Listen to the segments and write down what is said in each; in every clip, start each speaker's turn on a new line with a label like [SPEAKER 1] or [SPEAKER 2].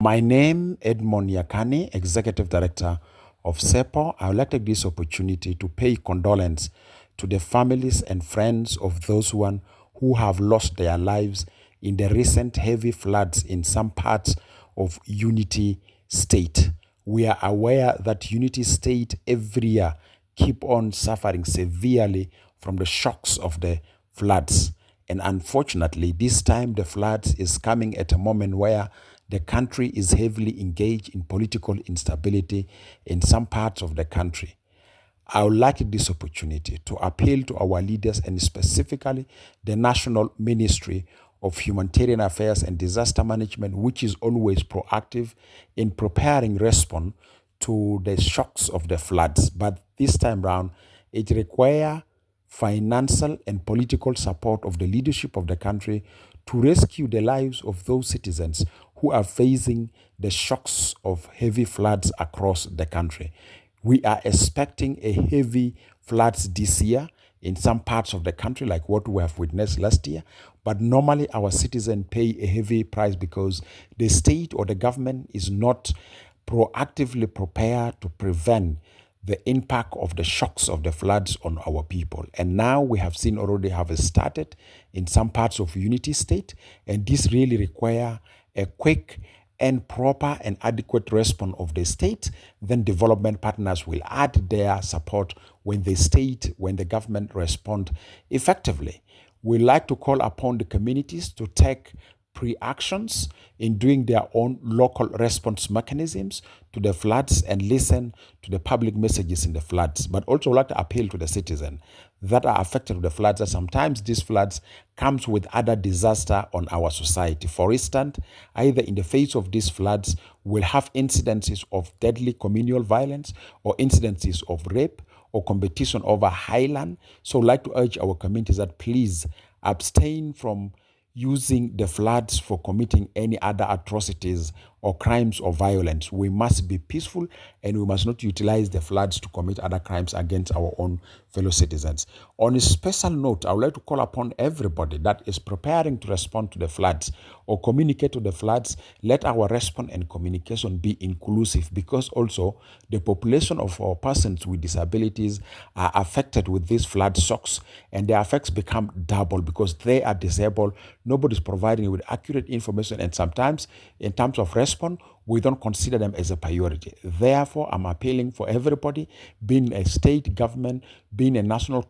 [SPEAKER 1] My name Edmond Yakani, Executive Director of CEPO. I would like to take this opportunity to pay condolence to the families and friends of those who have lost their lives in the recent heavy floods in some parts of Unity State. We are aware that Unity State every year keep on suffering severely from the shocks of the floods. And unfortunately, this time the floods is coming at a moment where the country is heavily engaged in political instability in some parts of the country. I would like this opportunity to appeal to our leaders and specifically the National Ministry of Humanitarian Affairs and Disaster Management, which is always proactive in preparing response to the shocks of the floods. But this time round, it requires financial and political support of the leadership of the country to rescue the lives of those citizens who are facing the shocks of heavy floods across the country. We are expecting a heavy floods this year in some parts of the country, like what we have witnessed last year. But normally our citizens pay a heavy price because the state or the government is not proactively prepared to prevent the impact of the shocks of the floods on our people. And now we have seen already have started in some parts of Unity State, and this really require a quick and proper and adequate response of the state. Then development partners will add their support when the government respond effectively. We like to call upon the communities to take pre-actions in doing their own local response mechanisms to the floods and listen to the public messages in the floods. But also like to appeal to the citizen that are affected with the floods, that sometimes these floods comes with other disaster on our society. For instance, either in the face of these floods, we'll have incidences of deadly communal violence or incidences of rape or competition over highland. So I'd like to urge our communities that please abstain from using the floods for committing any other atrocities or crimes or violence. We must be peaceful and we must not utilize the floods to commit other crimes against our own fellow citizens. On a special note, I would like to call upon everybody that is preparing to respond to the floods or communicate to the floods. Let our response and communication be inclusive, because also the population of our persons with disabilities are affected with these flood shocks, and their effects become double because they are disabled. Nobody's providing with accurate information, and sometimes in terms of response, we don't consider them as a priority. Therefore, I'm appealing for everybody, being a state government, being a national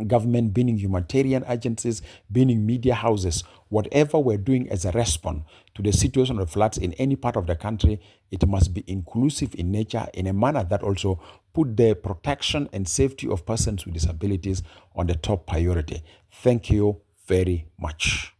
[SPEAKER 1] government, being in humanitarian agencies, being in media houses, whatever we're doing as a response to the situation of floods in any part of the country, it must be inclusive in nature, in a manner that also put the protection and safety of persons with disabilities on the top priority. Thank you very much.